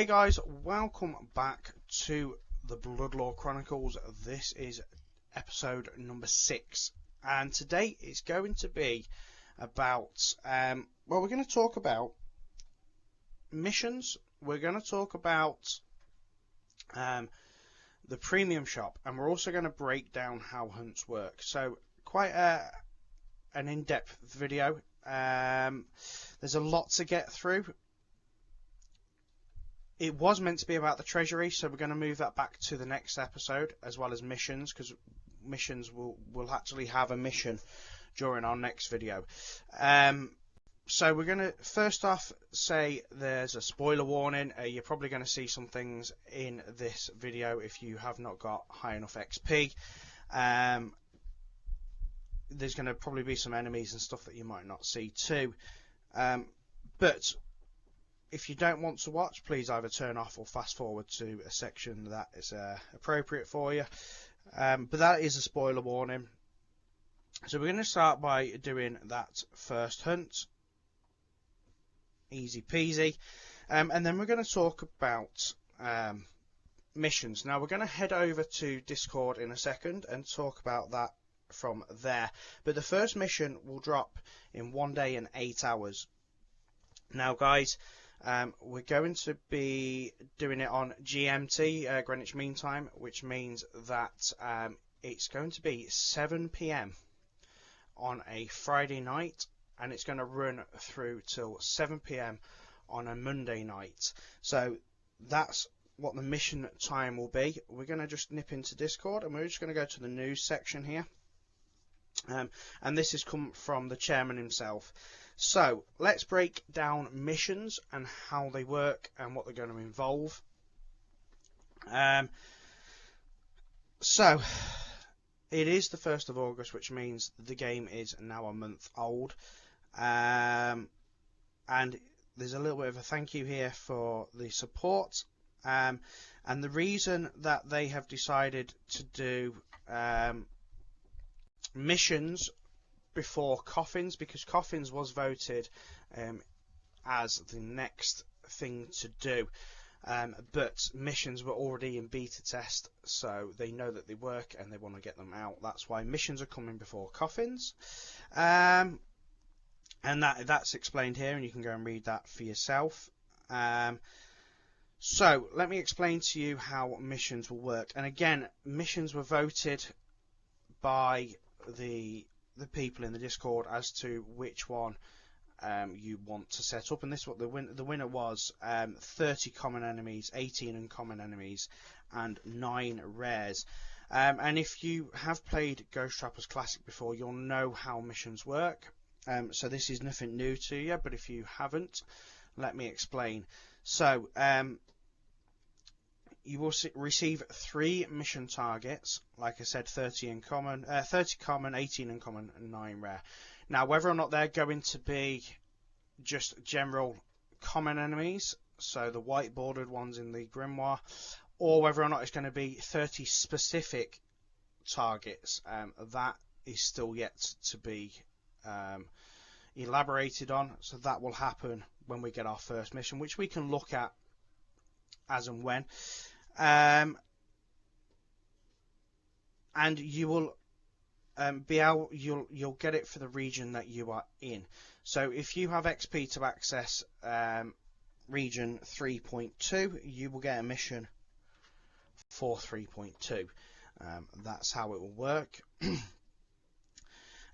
Hey guys, welcome back to the Bloodlore Chronicles. This is episode number 6, and today it's going to be about, we're going to talk about missions, we're going to talk about the premium shop, and we're also going to break down how hunts work. So quite an in-depth video. There's a lot to get through. It was meant to be about the treasury, so we're going to move that back to the next episode, as well as missions, because missions will actually have a mission during our next video. So we're going to first off say there's a spoiler warning. You're probably going to see some things in this video if you have not got high enough XP. There's going to probably be some enemies and stuff that you might not see too. But if you don't want to watch, please either turn off or fast forward to a section that is appropriate for you. But that is a spoiler warning. So we're going to start by doing that first hunt. Easy peasy. And then we're going to talk about missions. Now we're going to head over to Discord in a second and talk about that from there. But the first mission will drop in 1 day and 8 hours. Now guys, we're going to be doing it on GMT, Greenwich Mean Time, which means that it's going to be 7 PM on a Friday night, and it's going to run through till 7 PM on a Monday night. So that's what the mission time will be. We're going to just nip into Discord, and we're just going to go to the news section here. And this has come from the chairman himself. So let's break down missions and how they work and what they're going to involve. So it is the 1st of August, which means the game is now a month old. And there's a little bit of a thank you here for the support. And the reason that they have decided to do missions before coffins, because coffins was voted as the next thing to do, but missions were already in beta test, so they know that they work and they want to get them out. That's why missions are coming before coffins, and that's explained here, and you can go and read that for yourself. So let me explain to you how missions will work. And again, missions were voted by the people in the Discord as to which one you want to set up, and this is what the winner was. 30 common enemies, 18 uncommon enemies, and 9 rares. And if you have played Ghost Trappers Classic before, you'll know how missions work. So this is nothing new to you, but if you haven't, let me explain. So you will receive 3 mission targets, like I said, 30 common, 18 uncommon, and 9 rare. Now, whether or not they're going to be just general common enemies, so the white bordered ones in the grimoire, or whether or not it's going to be 30 specific targets, that is still yet to be elaborated on. So that will happen when we get our first mission, which we can look at as and when. And you will you'll get it for the region that you are in. So if you have XP to access region 3.2, you will get a mission for 3.2. That's how it will work.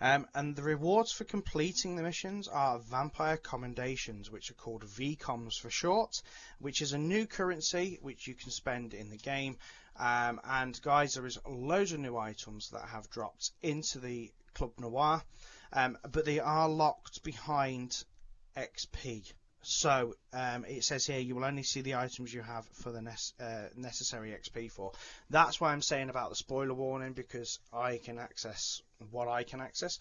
And the rewards for completing the missions are Vampire Commendations, which are called VComs for short, which is a new currency which you can spend in the game. And guys, there is loads of new items that have dropped into the Club Noir, but they are locked behind XP. So it says here you will only see the items you have for the necessary XP for. That's why I'm saying about the spoiler warning, because I can access what I can access.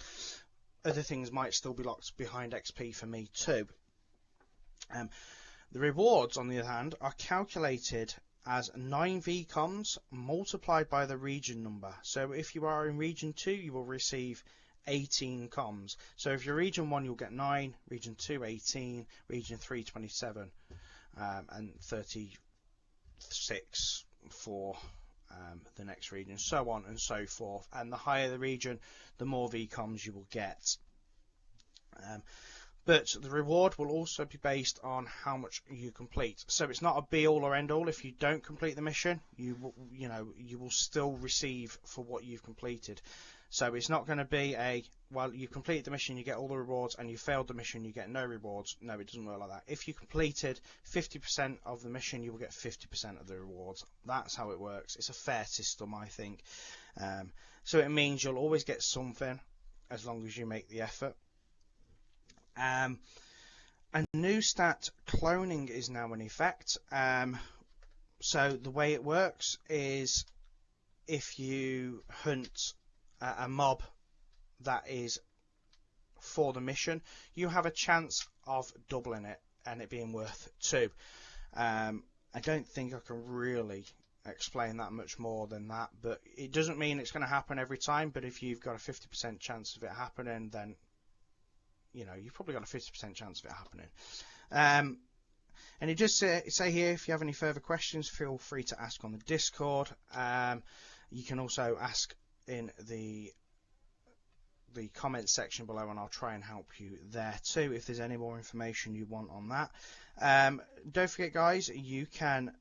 Other things might still be locked behind XP for me too. The rewards, on the other hand, are calculated as 9 VComs multiplied by the region number. So if you are in region 2, you will receive 18 comms. So if you're region 1, you'll get 9, region 2 18, region 3 27, and 36 for the next region, so on and so forth. And the higher the region, the more VCOMs you will get. But the reward will also be based on how much you complete. So it's not a be all or end all. If you don't complete the mission, you will still receive for what you've completed. So it's not going to be well, you completed the mission, you get all the rewards, and you failed the mission, you get no rewards. No, it doesn't work like that. If you completed 50% of the mission, you will get 50% of the rewards. That's how it works. It's a fair system, I think. So it means you'll always get something as long as you make the effort. A new stat, cloning, is now in effect. So the way it works is if you hunt a mob that is for the mission, you have a chance of doubling it and it being worth 2. I don't think I can really explain that much more than that, but it doesn't mean it's going to happen every time. But if you've got a 50% chance of it happening, then you've probably got a 50% chance of it happening. And it does say here, if you have any further questions, feel free to ask on the Discord. You can also ask in the comments section below, and I'll try and help you there too if there's any more information you want on that. Don't forget, guys, you can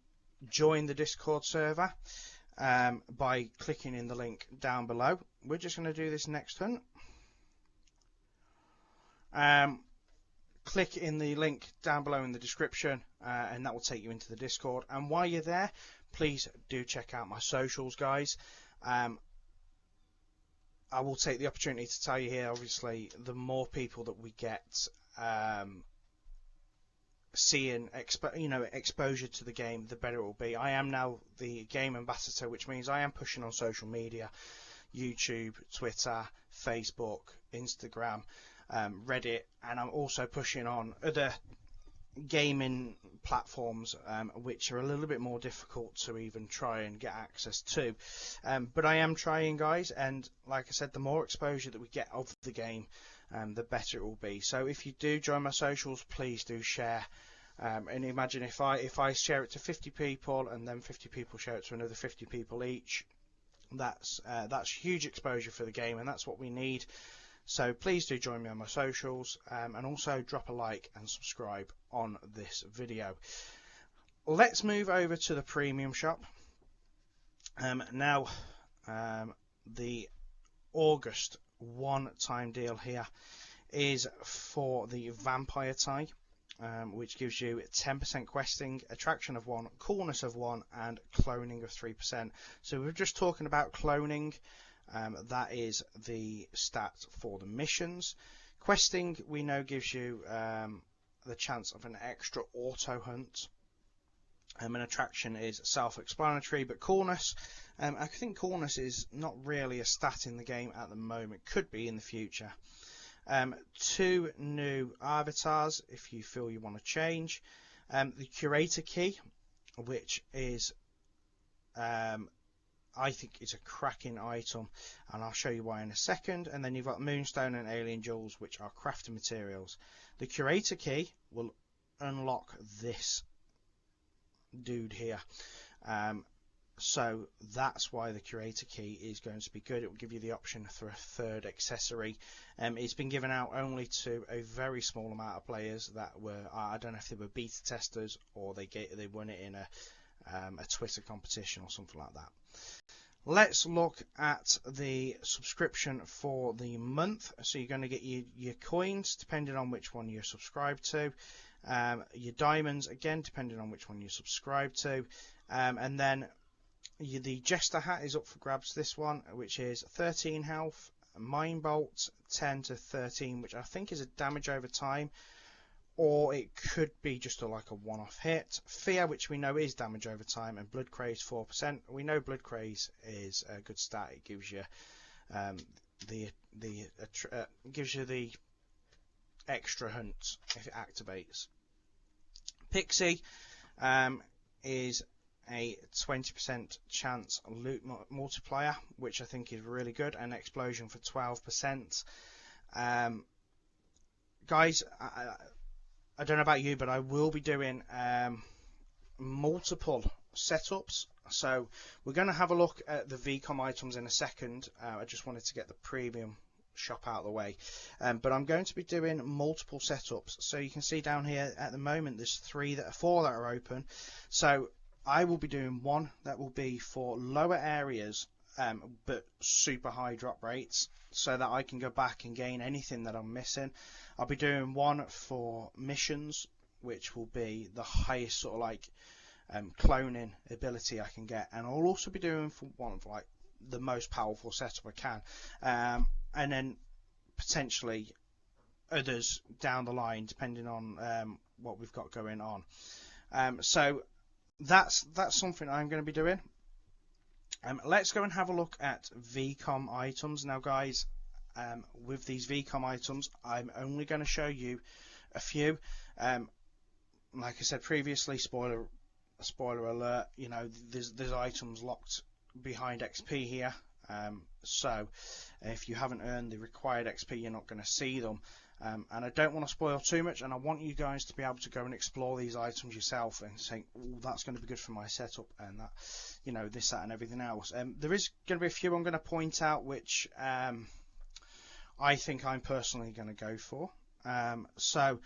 join the Discord server by clicking in the link down below. We're just going to do this next hunt. Click in the link down below in the description, and that will take you into the Discord. And while you're there, please do check out my socials, guys. I will take the opportunity to tell you here, obviously, the more people that we get seeing exposure to the game, the better it will be. I am now the game ambassador, which means I am pushing on social media: YouTube, Twitter, Facebook, Instagram, Reddit, and I'm also pushing on other gaming platforms which are a little bit more difficult to even try and get access to, but I am trying, guys, and like I said, the more exposure that we get of the game, the better it will be. So if you do join my socials, please do share, and imagine if I share it to 50 people and then 50 people share it to another 50 people each, that's huge exposure for the game, and that's what we need. So please do join me on my socials, and also drop a like and subscribe on this video. Let's move over to the premium shop. Now, the August one-time deal here is for the Vampire Tie, which gives you 10% questing, attraction of 1, coolness of 1, and cloning of 3%. So we're just talking about cloning. That is the stat for the missions. Questing, we know, gives you the chance of an extra auto hunt. An attraction is self-explanatory, but coolness, I think coolness is not really a stat in the game at the moment. Could be in the future. 2 new avatars if you feel you want to change. The curator key, which is I think it's a cracking item, and I'll show you why in a second. And then you've got Moonstone and Alien Jewels, which are crafting materials. The Curator Key will unlock this dude here. So that's why the Curator Key is going to be good. It will give you the option for a 3rd accessory. It's been given out only to a very small amount of players that were, I don't know if they were beta testers or they won it in a Twitter competition or something like that. Let's look at the subscription for the month. So you're going to get your coins depending on which one you're subscribed to, your diamonds again depending on which one you subscribe to, and then the Jester hat is up for grabs, this one, which is 13 health, Mine Bolt 10 to 13, which I think is a damage over time, or it could be just like a one-off hit. Fear, which we know is damage over time, and Blood Craze 4%. We know Blood Craze is a good stat. It gives you gives you the extra hunt if it activates. Pixie is a 20% chance loot multiplier, which I think is really good, and Explosion for 12%. Guys, I don't know about you, but I will be doing multiple setups. So we're going to have a look at the VCOM items in a second. I just wanted to get the premium shop out of the way, but I'm going to be doing multiple setups. So you can see down here at the moment there's four that are open. So I will be doing one that will be for lower areas, but super high drop rates, so that I can go back and gain anything that I'm missing. I'll be doing one for missions, which will be the highest sort of like cloning ability I can get, and I'll also be doing for one for like the most powerful setup I can, and then potentially others down the line depending on what we've got going on. So that's something I'm going to be doing. Let's go and have a look at VCOM items now, guys. With these VCOM items, I'm only going to show you a few. Like I said previously, spoiler alert, you know, there's items locked behind XP here, so if you haven't earned the required XP, you're not going to see them. And I don't want to spoil too much, and I want you guys to be able to go and explore these items yourself and think, oh, that's going to be good for my setup, and that, you know, this, that, and everything else. There is going to be a few I'm going to point out which I think I'm personally going to go for. So,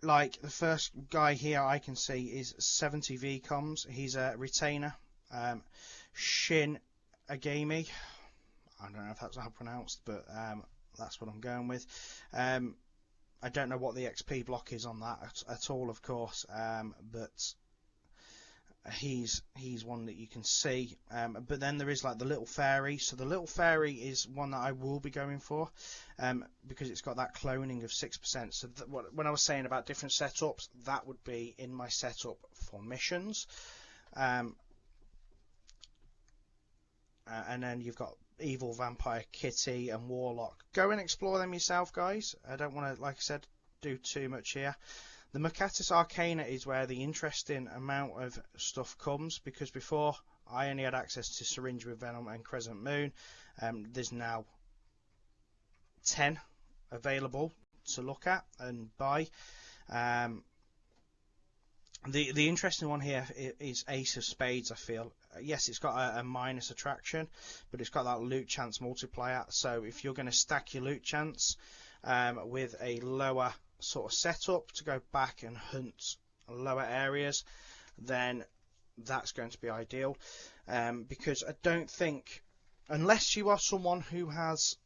like the first guy here I can see is 70 VCOMs. He's a retainer. Shin Agami. I don't know if that's how pronounced, but that's what I'm going with. I don't know what the XP block is on that at all, of course, but he's one that you can see. But then there is like the little fairy. So the little fairy is one that I will be going for, because it's got that cloning of 6%. So when I was saying about different setups, that would be in my setup for missions. And then you've got Evil Vampire Kitty and Warlock. Go and explore them yourself, guys. I don't want to, like I said, do too much here. The Mercatus Arcana is where the interesting amount of stuff comes, because before I only had access to Syringe with Venom and Crescent Moon. There's now 10 available to look at and buy. The interesting one here is Ace of Spades, I feel. Yes, it's got a minus attraction, but it's got that loot chance multiplier. So if you're going to stack your loot chance with a lower sort of setup to go back and hunt lower areas, then that's going to be ideal. Because I don't think, unless you are someone who has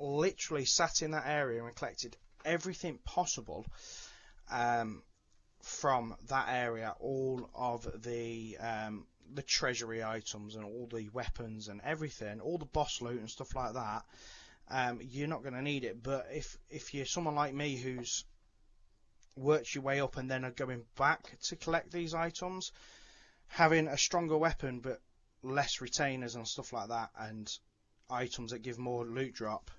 literally sat in that area and collected everything possible from that area, all of the treasury items and all the weapons and everything, all the boss loot and stuff like that, you're not going to need it. But if you're someone like me who's worked your way up and then are going back to collect these items, having a stronger weapon but less retainers and stuff like that, and items that give more loot drop,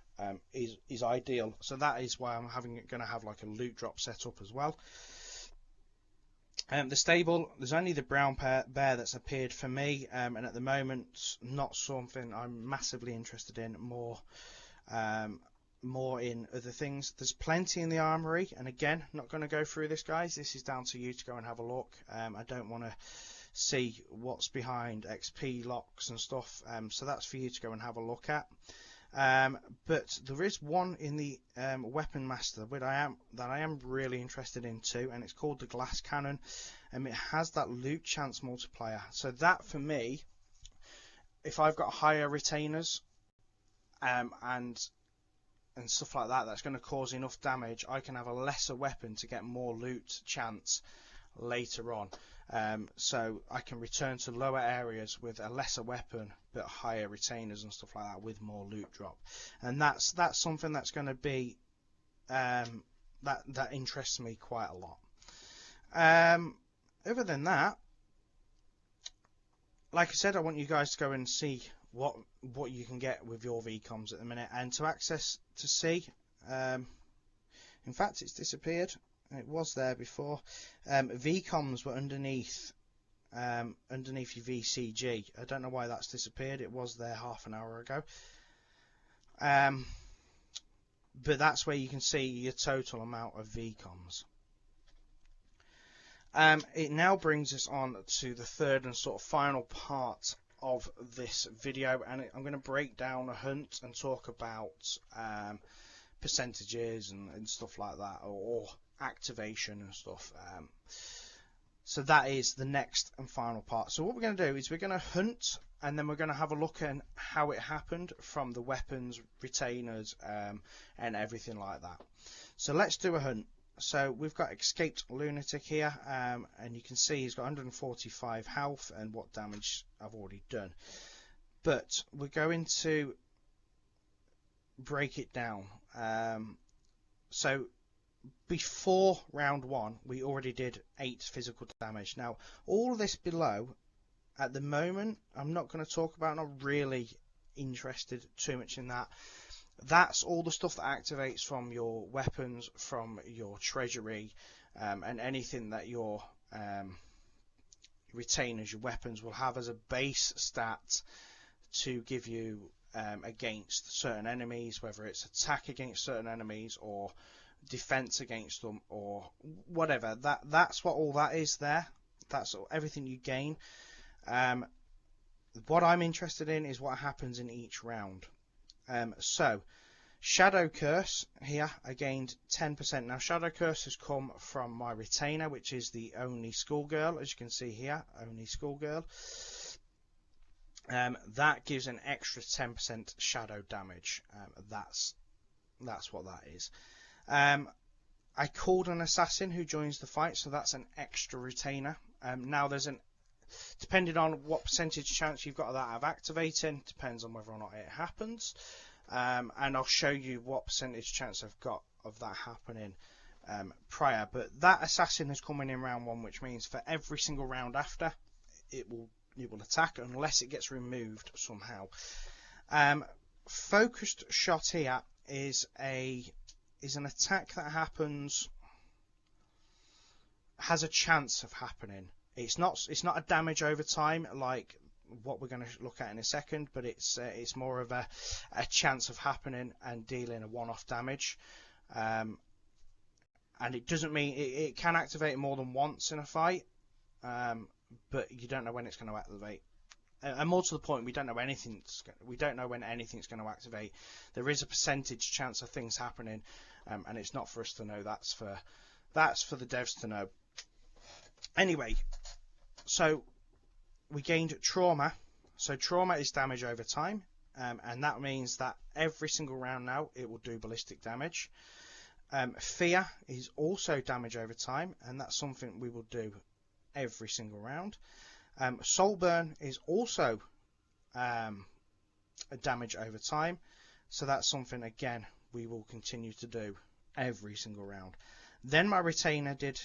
is ideal. So that is why I'm going to have like a loot drop setup as well. The stable, there's only the brown bear that's appeared for me, and at the moment not something I'm massively interested in. More in other things. There's plenty in the armory, and again, not going to go through this, guys. This is down to you to go and have a look. I don't want to see what's behind XP locks and stuff, so that's for you to go and have a look at. But there is one in the Weapon Master that I am really interested in too, and it's called the Glass Cannon, and it has that loot chance multiplier. So that, for me, if I've got higher retainers and stuff like that, that's going to cause enough damage, I can have a lesser weapon to get more loot chance later on. So I can return to lower areas with a lesser weapon but higher retainers and stuff like that with more loot drop, and that's something that's going to be that interests me quite a lot. Other than that, like I said, I want you guys to go and see what you can get with your VCOMs at the minute, and to see. In fact, it's disappeared. It was there before. VCOMs were underneath your VCG. I don't know why that's disappeared. It was there half an hour ago. but that's where you can see your total amount of VCOMs. It now brings us on to the third and sort of final part of this video, and I'm going to break down a hunt and talk about percentages and stuff like that, or activation and stuff. So that is the next and final part. So what we're going to do is we're going to hunt, and then we're going to have a look at how it happened from the weapons, retainers, and everything like that. So let's do a hunt. So we've got Escaped Lunatic here, and you can see he's got 145 health and what damage I've already done. But we're going to break it down. So before round 1, we already did 8 physical damage. Now, all this below, at the moment, I'm not going to talk about, not really interested too much in that. That's all the stuff that activates from your weapons, from your treasury, and anything that your retainers, your weapons, will have as a base stat to give you against certain enemies, whether it's attack against certain enemies or defense against them or whatever. That's what all that is there. That's everything you gain. What I'm interested in is what happens in each round. So Shadow Curse here, I gained 10%. Now Shadow Curse has come from my retainer, which is the Only Schoolgirl, as you can see here, Only Schoolgirl. That gives an extra 10% shadow damage. That's what that is. I called an assassin who joins the fight, so that's an extra retainer. Now there's depending on what percentage chance you've got of that of activating, depends on whether or not it happens. And I'll show you what percentage chance I've got of that happening prior. But that assassin is coming in round 1, which means for every single round after, it will attack unless it gets removed somehow. Focused shot here is an attack that has a chance of happening. It's not a damage over time like what we're going to look at in a second, but it's more of a chance of happening and dealing a one-off damage. And it doesn't mean it can activate more than once in a fight, but you don't know when it's going to activate. And more to the point, we don't know when anything's going to activate. There is a percentage chance of things happening, and it's not for us to know. That's for the devs to know. Anyway, so we gained trauma. So trauma is damage over time, and that means that every single round now it will do ballistic damage. Fear is also damage over time, and that's something we will do every single round. Soul burn is also a damage over time, so that's something again we will continue to do every single round. Then my retainer did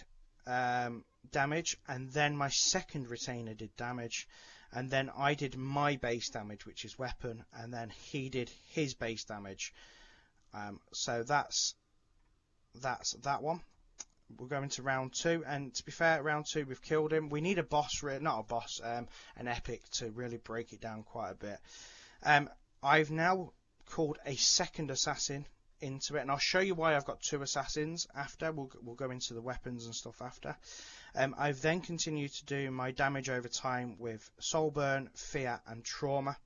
damage, and then my second retainer did damage, and then I did my base damage, which is weapon, and then he did his base damage. So that's that one. We're going to round 2, and to be fair, round 2 we've killed him. We need a boss, not a boss, an epic to really break it down quite a bit. I've now called a second assassin into it, and I'll show you why I've got 2 assassins after. We'll go into the weapons and stuff after. I've then continued to do my damage over time with soul burn, fear, and trauma.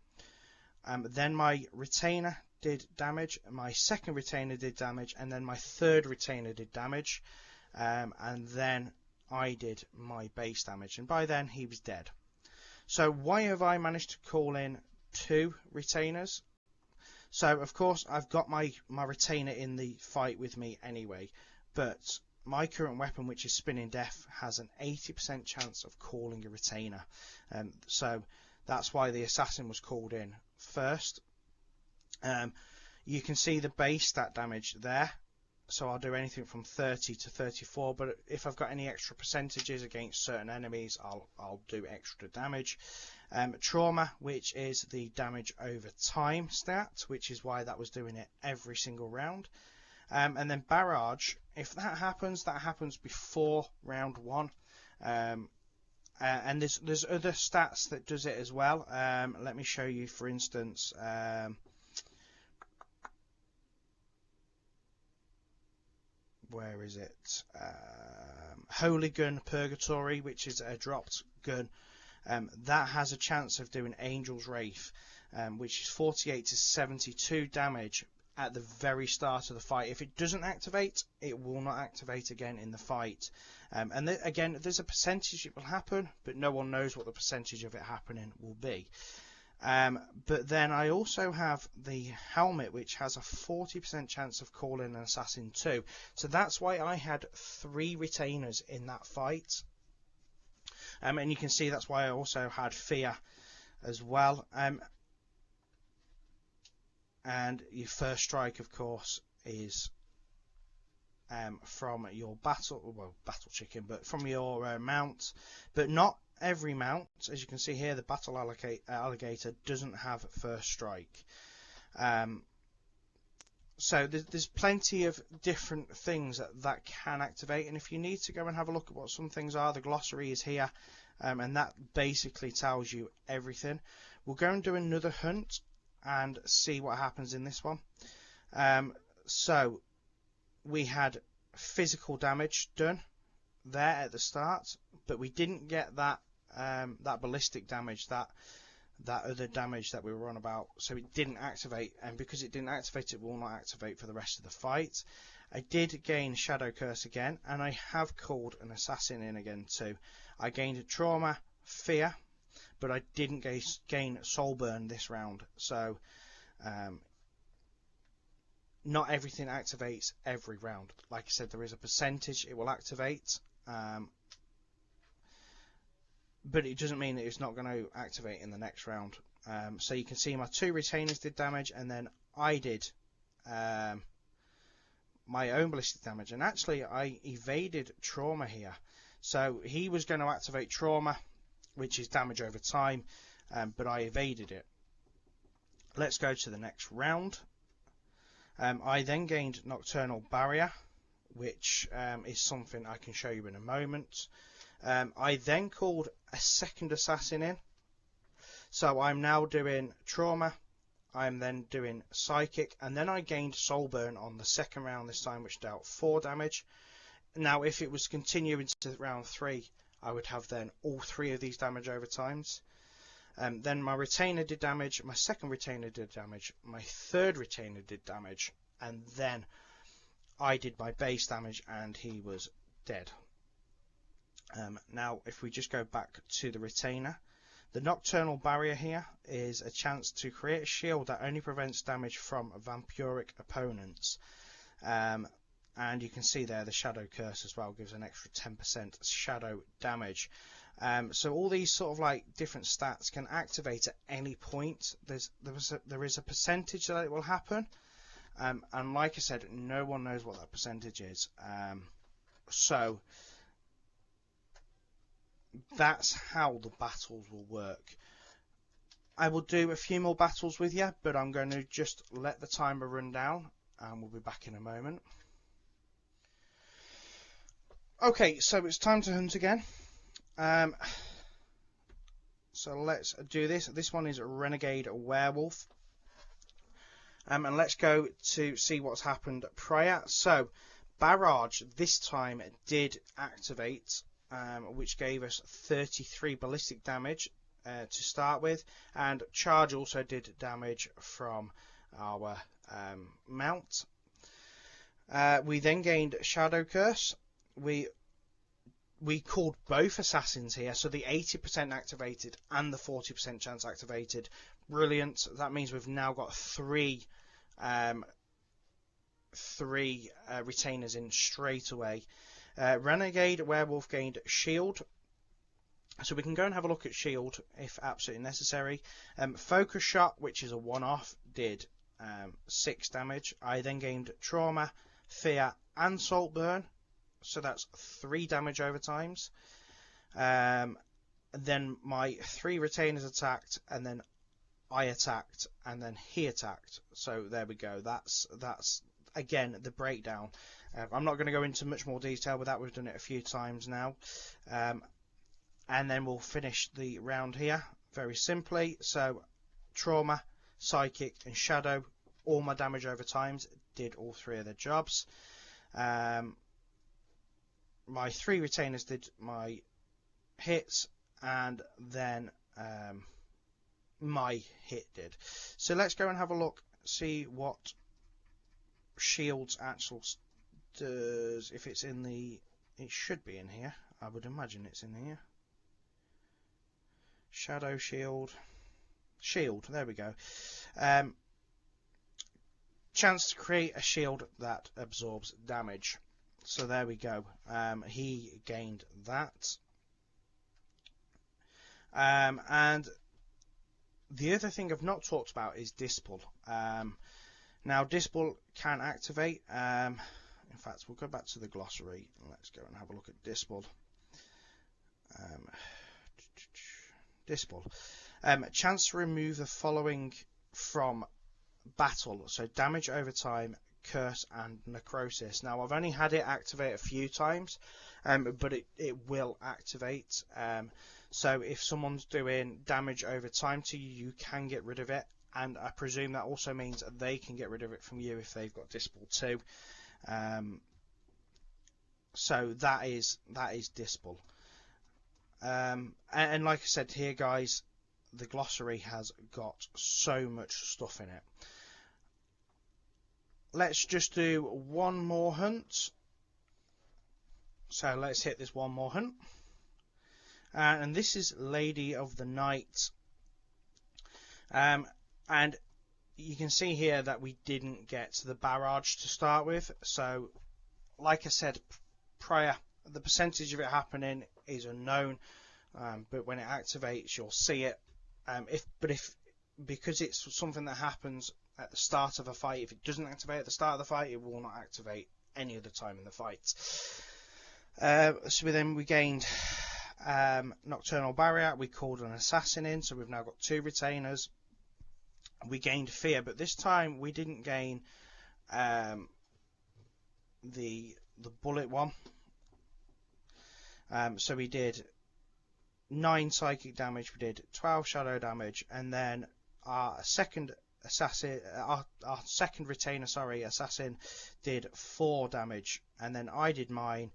Then my retainer did damage, my second retainer did damage, and then my third retainer did damage. And then I did my base damage, and by then he was dead. So why have I managed to call in 2 retainers? So of course I've got my retainer in the fight with me anyway, but my current weapon, which is Spinning Death, has an 80% chance of calling a retainer. So that's why the assassin was called in first. You can see the base stat damage there. So I'll do anything from 30 to 34, but if I've got any extra percentages against certain enemies, I'll do extra damage. Trauma, which is the damage over time stat, which is why that was doing it every single round. And then barrage, if that happens before round 1. And there's other stats that does it as well. Let me show you, for instance. where is it? Holy Gun Purgatory, which is a dropped gun. That has a chance of doing Angel's Wraith, which is 48 to 72 damage at the very start of the fight. If it doesn't activate, it will not activate again in the fight. And again, there's a percentage it will happen, but no one knows what the percentage of it happening will be. But then I also have the helmet, which has a 40% chance of calling an assassin too. So that's why I had 3 retainers in that fight. And you can see that's why I also had fear as well. And your first strike, of course, is from your battle chicken, but from your mount, but not every mount. As you can see here, the battle alligator doesn't have first strike. So there's plenty of different things that can activate, and if you need to go and have a look at what some things are, the glossary is here, and that basically tells you everything. We'll go and do another hunt and see what happens in this one. So we had physical damage done there at the start, but we didn't get that ballistic damage, that other damage that we were on about, so it didn't activate, and because it didn't activate, it will not activate for the rest of the fight. I did gain Shadow Curse again, and I have called an assassin in again too. I gained trauma, fear, but I didn't gain soul burn this round, so not everything activates every round. Like I said, there is a percentage it will activate, but it doesn't mean that it's not going to activate in the next round. So you can see my 2 retainers did damage, and then I did my own ballistic damage, and actually I evaded trauma here. So he was going to activate trauma, which is damage over time, but I evaded it. Let's go to the next round. I then gained Nocturnal Barrier, which is something I can show you in a moment. I then called a second assassin in, so I'm now doing trauma, I'm then doing psychic, and then I gained soul burn on the second round this time, which dealt 4 damage. Now if it was continuing to round 3, I would have then all 3 of these damage over times. Then my retainer did damage, my second retainer did damage, my third retainer did damage, and then I did my base damage and he was dead. Now if we just go back to the retainer, the Nocturnal Barrier here is a chance to create a shield that only prevents damage from vampiric opponents. And you can see there the Shadow Curse as well gives an extra 10% shadow damage. So all these sort of like different stats can activate at any point. There is a percentage that it will happen, and like I said, no one knows what that percentage is. So that's how the battles will work. I will do a few more battles with you, but I'm going to just let the timer run down, and we'll be back in a moment. Okay, so it's time to hunt again. So let's do this. This one is Renegade Werewolf. And let's go to see what's happened prior. So Barrage this time did activate, which gave us 33 ballistic damage to start with, and Charge also did damage from our mount. We then gained Shadow Curse. We called both assassins here, so the 80% activated and the 40% chance activated. Brilliant. That means we've now got three retainers in straight away. Renegade Werewolf gained Shield, so we can go and have a look at Shield if absolutely necessary. Focus Shot, which is a one-off, did 6 damage. I then gained Trauma, Fear and Salt Burn, so that's 3 damage over times. Then my 3 retainers attacked, and then I attacked, and then he attacked. So there we go. That's again the breakdown. I'm not going to go into much more detail with that. We've done it a few times now. And then we'll finish the round here very simply. So Trauma, Psychic and Shadow, all my damage over times, did all 3 of the jobs. my 3 retainers did my hits, and then my hit did. So let's go and have a look, see what shields actual does. If it's in the, it should be in here. I would imagine it's in here. Shadow shield. Shield, there we go. Chance to create a shield that absorbs damage. So there we go. He gained that. And the other thing I've not talked about is Dispel. Now Dispel can activate. In fact, we'll go back to the glossary. Let's go and have a look at Dispel. Dispel. Chance to remove the following from battle. So damage over time, curse, and necrosis. Now I've only had it activate a few times, but it will activate. So if someone's doing damage over time to you, you can get rid of it. And I presume that also means that they can get rid of it from you if they've got Dispel too. So that is Dispel. And like I said here, guys, the glossary has got so much stuff in it. Let's just do one more hunt. So let's hit this one more hunt. And this is Lady of the Night. And you can see here that we didn't get the barrage to start with. So, like I said prior, the percentage of it happening is unknown. But when it activates, you'll see it. Because it's something that happens at the start of a fight, if it doesn't activate at the start of the fight, it will not activate any other time in the fight. So then we gained Nocturnal Barrier. We called an assassin in, so we've now got 2 retainers. We gained Fear, but this time we didn't gain the bullet one. So we did 9 psychic damage, we did 12 shadow damage, and then our second assassin, our second retainer, assassin, did 4 damage, and then I did mine.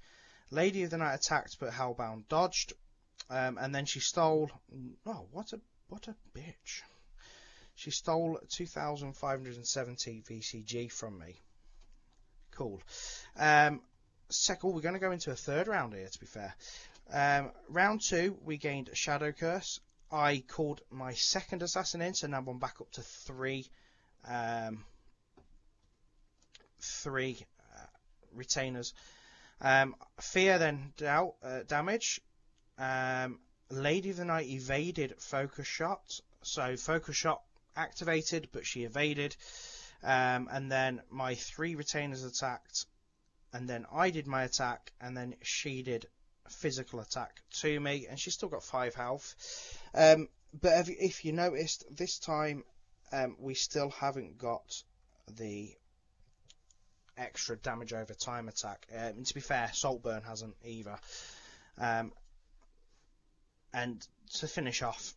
Lady of the Night attacked, but Hellbound dodged, and then she stole. Oh, what a bitch! She stole 2,570 VCG from me. Cool. We're going to go into a third round here, to be fair. Round 2, we gained Shadow Curse. I called my second assassin in, so now I'm back up to 3 retainers. Fear then dealt damage. Lady of the Night evaded Focus Shot, so Focus Shot activated, but she evaded. And then my 3 retainers attacked, and then I did my attack, and then she did physical attack to me, and she's still got 5 health. But if you noticed, this time we still haven't got the extra damage over time attack. And to be fair, Saltburn hasn't either. And to finish off,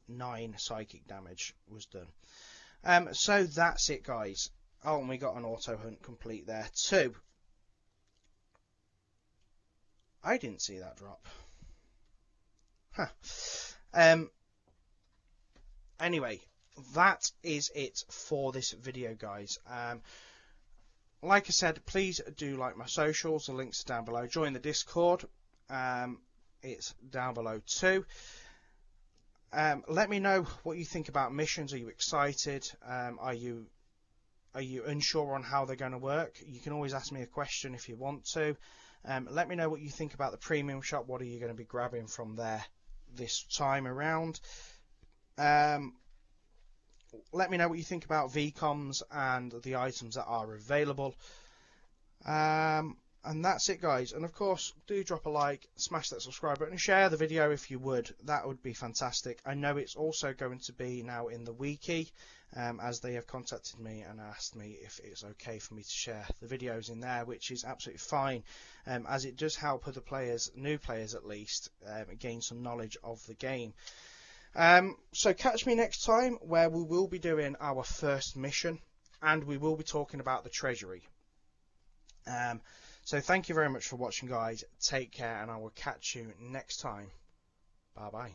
9 psychic damage was done. So that's it, guys. Oh, and we got an auto hunt complete there too. I didn't see that drop. Huh. Anyway, that is it for this video, guys. Like I said, please do like my socials. The links are down below. Join the Discord. It's down below too. Let me know what you think about missions. Are you excited? Are you unsure on how they're going to work? You can always ask me a question if you want to. Let me know what you think about the premium shop. What are you going to be grabbing from there this time around? Let me know what you think about VCOMs and the items that are available. And that's it, guys. And of course, do drop a like, smash that subscribe button, and share the video if you would. That would be fantastic. I know it's also going to be now in the wiki, as they have contacted me and asked me if it's okay for me to share the videos in there, which is absolutely fine, as it does help other players, new players at least, gain some knowledge of the game. So catch me next time, where we will be doing our first mission, and we will be talking about the treasury. So thank you very much for watching, guys. Take care, and I will catch you next time. Bye bye.